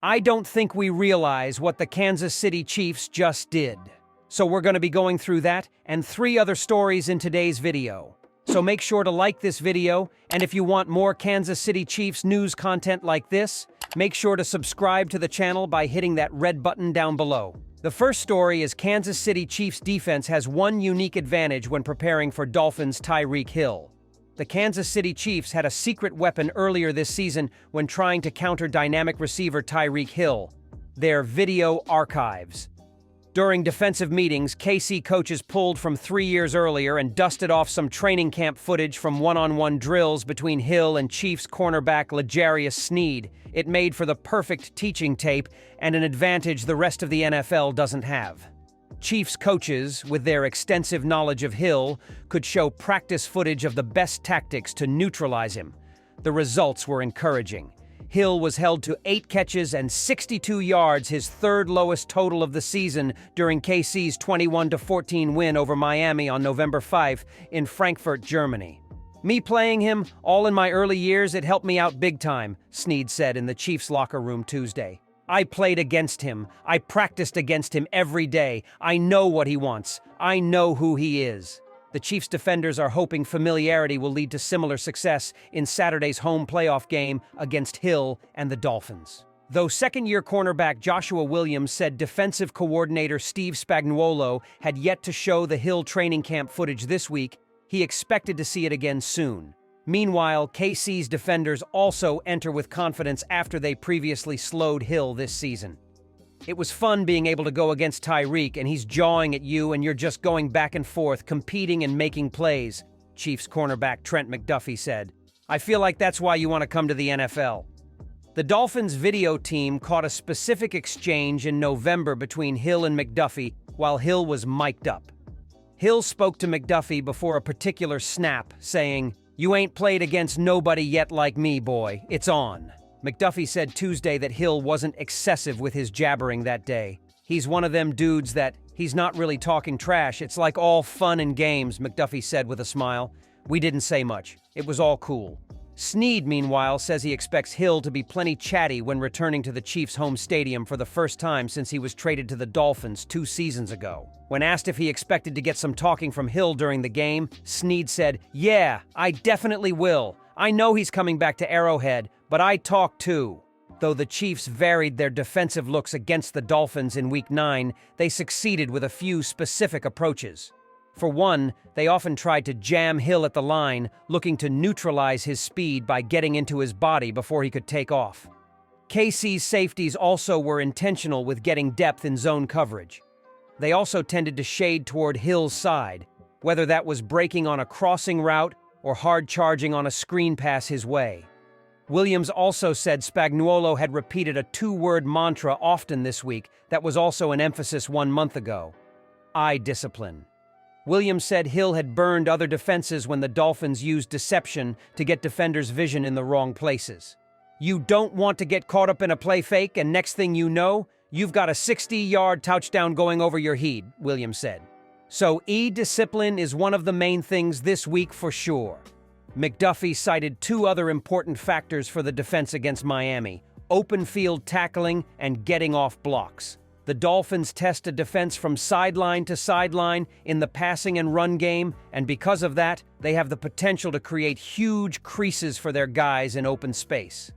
I don't think we realize what the Kansas City Chiefs just did. So we're going to be going through that and 3 other stories in today's video. So make sure to like this video, and if you want more Kansas City Chiefs news content like this, make sure to subscribe to the channel by hitting that red button down below. The first story is Kansas City Chiefs defense has one unique advantage when preparing for Dolphins' Tyreek Hill. The Kansas City Chiefs had a secret weapon earlier this season when trying to counter dynamic receiver Tyreek Hill: their video archives. During defensive meetings, KC coaches pulled from 3 years earlier and dusted off some training camp footage from one-on-one drills between Hill and Chiefs cornerback Sneed. It made for the perfect teaching tape and an advantage the rest of the NFL doesn't have. Chiefs coaches, with their extensive knowledge of Hill, could show practice footage of the best tactics to neutralize him. The results were encouraging. Hill was held to 8 catches and 62 yards, his third lowest total of the season, during KC's 21-14 win over Miami on November 5 in Frankfurt, Germany. "Me playing him, all in my early years, it helped me out big time," Sneed said in the Chiefs locker room Tuesday. "I played against him. I practiced against him every day. I know what he wants. I know who he is." The Chiefs defenders are hoping familiarity will lead to similar success in Saturday's home playoff game against Hill and the Dolphins. Though second-year cornerback Joshua Williams said defensive coordinator Steve Spagnuolo had yet to show the Hill training camp footage this week, he expected to see it again soon. Meanwhile, KC's defenders also enter with confidence after they previously slowed Hill this season. "It was fun being able to go against Tyreek, and he's jawing at you and you're just going back and forth, competing and making plays," Chiefs cornerback Trent McDuffie said. "I feel like that's why you want to come to the NFL." The Dolphins video team caught a specific exchange in November between Hill and McDuffie while Hill was mic'd up. Hill spoke to McDuffie before a particular snap, saying, "You ain't played against nobody yet like me, boy. It's on." McDuffie said Tuesday that Hill wasn't excessive with his jabbering that day. "He's one of them dudes that he's not really talking trash. It's like all fun and games," McDuffie said with a smile. "We didn't say much. It was all cool." Sneed, meanwhile, says he expects Hill to be plenty chatty when returning to the Chiefs' home stadium for the first time since he was traded to the Dolphins 2 seasons ago. When asked if he expected to get some talking from Hill during the game, Sneed said, "Yeah, I definitely will. I know he's coming back to Arrowhead, but I talk too." Though the Chiefs varied their defensive looks against the Dolphins in Week 9, they succeeded with a few specific approaches. For one, they often tried to jam Hill at the line, looking to neutralize his speed by getting into his body before he could take off. KC's safeties also were intentional with getting depth in zone coverage. They also tended to shade toward Hill's side, whether that was breaking on a crossing route or hard charging on a screen pass his way. Williams also said Spagnuolo had repeated a 2-word mantra often this week that was also an emphasis 1 month ago: eye discipline. Williams said Hill had burned other defenses when the Dolphins used deception to get defenders' vision in the wrong places. "You don't want to get caught up in a play fake, and next thing you know, you've got a 60-yard touchdown going over your head," Williams said. "So discipline is one of the main things this week for sure." McDuffie cited 2 other important factors for the defense against Miami: open field tackling and getting off blocks. The Dolphins test a defense from sideline to sideline in the passing and run game, and because of that, they have the potential to create huge creases for their guys in open space.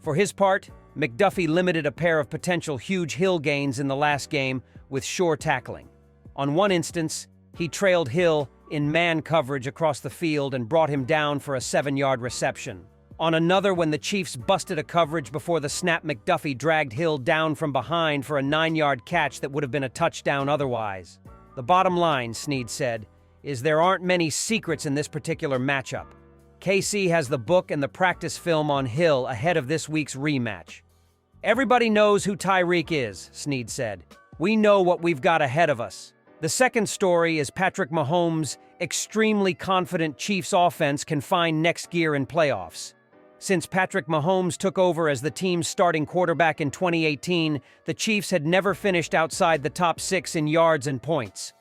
For his part, McDuffie limited a pair of potential huge Hill gains in the last game with sure tackling. On one instance, he trailed Hill in man coverage across the field and brought him down for a 7-yard reception. On another, when the Chiefs busted a coverage before the snap, McDuffie dragged Hill down from behind for a 9-yard catch that would have been a touchdown otherwise. "The bottom line," Sneed said, "is there aren't many secrets in this particular matchup. KC has the book and the practice film on Hill ahead of this week's rematch." "Everybody knows who Tyreek is," Sneed said. "We know what we've got ahead of us." The second story is Patrick Mahomes' extremely confident Chiefs offense can find next gear in playoffs. Since Patrick Mahomes took over as the team's starting quarterback in 2018, the Chiefs had never finished outside the top 6 in yards and points.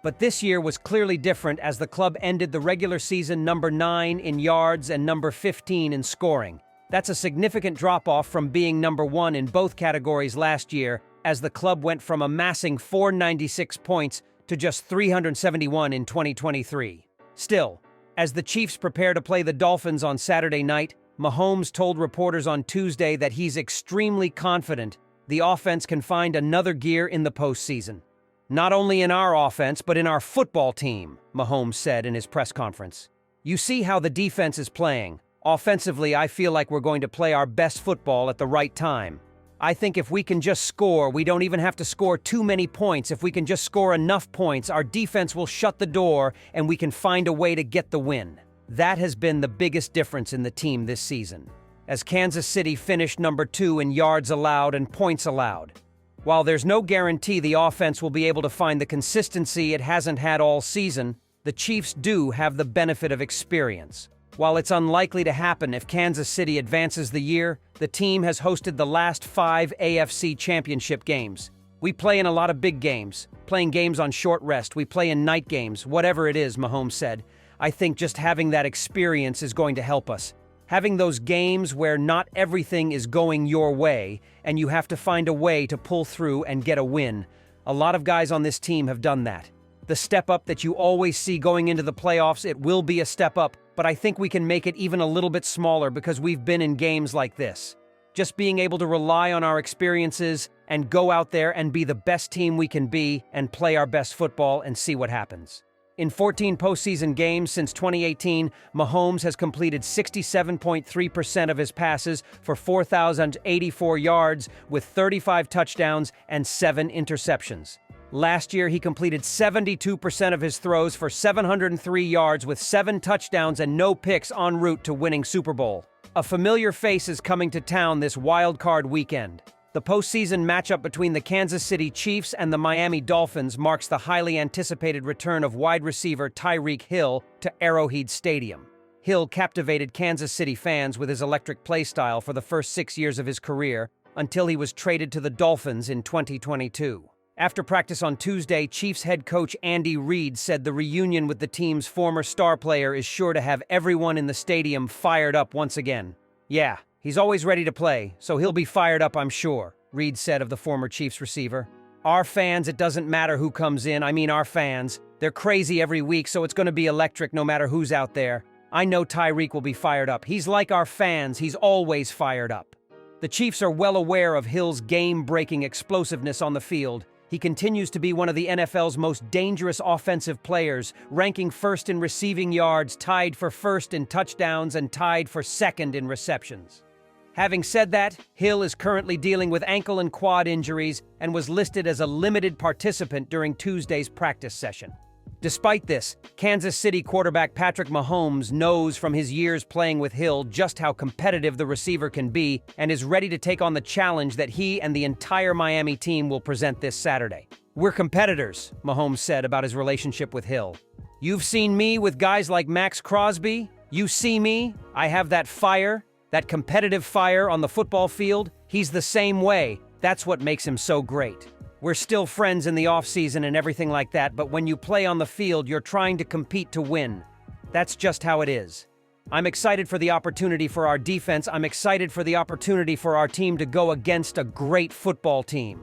But this year was clearly different as the club ended the regular season number 9 in yards and number 15 in scoring. That's a significant drop-off from being number 1 in both categories last year, as the club went from amassing 496 points to just 371 in 2023. Still, as the Chiefs prepare to play the Dolphins on Saturday night, Mahomes told reporters on Tuesday that he's extremely confident the offense can find another gear in the postseason. Not only in our offense, but in our football team, Mahomes said in his press conference. You see how the defense is playing. Offensively, I feel like we're going to play our best football at the right time. I think if we can just score, we don't even have to score too many points. If we can just score enough points, our defense will shut the door and we can find a way to get the win. That has been the biggest difference in the team this season, as Kansas City finished number 2 in yards allowed and points allowed. While there's no guarantee the offense will be able to find the consistency it hasn't had all season, the Chiefs do have the benefit of experience. While it's unlikely to happen if Kansas City advances the year, the team has hosted the last 5 AFC championship games. We play in a lot of big games, playing games on short rest, we play in night games, whatever it is, Mahomes said. I think just having that experience is going to help us. Having those games where not everything is going your way, and you have to find a way to pull through and get a win. A lot of guys on this team have done that. The step up that you always see going into the playoffs, it will be a step up, but I think we can make it even a little bit smaller because we've been in games like this. Just being able to rely on our experiences and go out there and be the best team we can be and play our best football and see what happens. In 14 postseason games since 2018, Mahomes has completed 67.3% of his passes for 4,084 yards with 35 touchdowns and 7 interceptions. Last year, he completed 72% of his throws for 703 yards with 7 touchdowns and no picks en route to winning Super Bowl. A familiar face is coming to town this wild card weekend. The postseason matchup between the Kansas City Chiefs and the Miami Dolphins marks the highly anticipated return of wide receiver Tyreek Hill to Arrowhead Stadium. Hill captivated Kansas City fans with his electric play style for the first 6 years of his career, until he was traded to the Dolphins in 2022. After practice on Tuesday, Chiefs head coach Andy Reid said the reunion with the team's former star player is sure to have everyone in the stadium fired up once again. Yeah, he's always ready to play, so he'll be fired up, I'm sure, Reid said of the former Chiefs receiver. Our fans, it doesn't matter who comes in, our fans. They're crazy every week, so it's going to be electric no matter who's out there. I know Tyreek will be fired up. He's like our fans, he's always fired up. The Chiefs are well aware of Hill's game-breaking explosiveness on the field. He continues to be one of the NFL's most dangerous offensive players, ranking first in receiving yards, tied for first in touchdowns, and tied for second in receptions. Having said that, Hill is currently dealing with ankle and quad injuries and was listed as a limited participant during Tuesday's practice session. Despite this, Kansas City quarterback Patrick Mahomes knows from his years playing with Hill just how competitive the receiver can be and is ready to take on the challenge that he and the entire Miami team will present this Saturday. We're competitors, Mahomes said about his relationship with Hill. You've seen me with guys like Max Crosby. You see me. I have that fire, that competitive fire on the football field. He's the same way. That's what makes him so great. We're still friends in the offseason and everything like that, but when you play on the field, you're trying to compete to win. That's just how it is. I'm excited for the opportunity for our defense. I'm excited for the opportunity for our team to go against a great football team.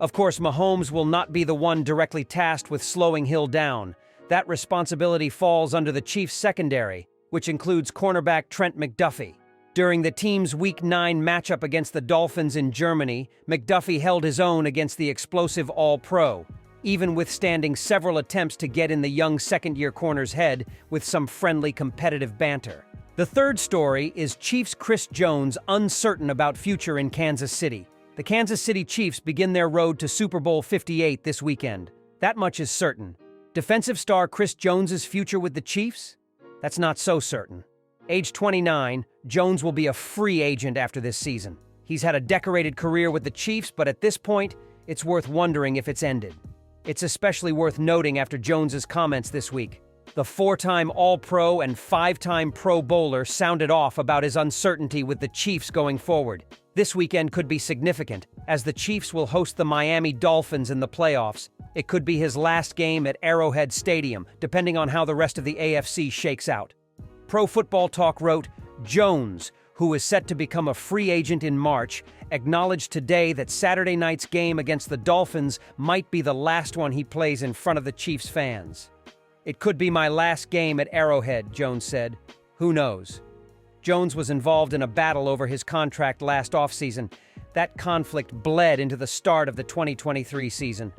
Of course, Mahomes will not be the one directly tasked with slowing Hill down. That responsibility falls under the Chiefs' secondary, which includes cornerback Trent McDuffie. During the team's Week 9 matchup against the Dolphins in Germany, McDuffie held his own against the explosive All-Pro, even withstanding several attempts to get in the young second-year corner's head with some friendly competitive banter. The third story is Chiefs Chris Jones uncertain about future in Kansas City. The Kansas City Chiefs begin their road to Super Bowl 58 this weekend. That much is certain. Defensive star Chris Jones's future with the Chiefs? That's not so certain. Age 29, Jones will be a free agent after this season. He's had a decorated career with the Chiefs, but at this point, it's worth wondering if it's ended. It's especially worth noting after Jones's comments this week. The 4-time All-Pro and 5-time Pro Bowler sounded off about his uncertainty with the Chiefs going forward. This weekend could be significant, as the Chiefs will host the Miami Dolphins in the playoffs. It could be his last game at Arrowhead Stadium, depending on how the rest of the AFC shakes out. Pro Football Talk wrote, Jones, who is set to become a free agent in March, acknowledged today that Saturday night's game against the Dolphins might be the last one he plays in front of the Chiefs fans. "It could be my last game at Arrowhead," Jones said. Who knows? Jones was involved in a battle over his contract last offseason. That conflict bled into the start of the 2023 season.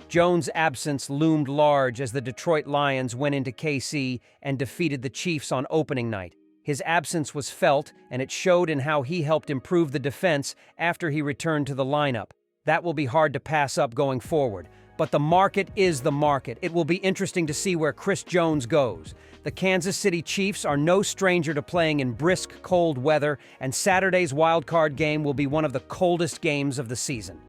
Jones' absence loomed large as the Detroit Lions went into KC and defeated the Chiefs on opening night. His absence was felt, and it showed in how he helped improve the defense after he returned to the lineup. That will be hard to pass up going forward. But the market is the market. It will be interesting to see where Chris Jones goes. The Kansas City Chiefs are no stranger to playing in brisk, cold weather, and Saturday's wildcard game will be one of the coldest games of the season.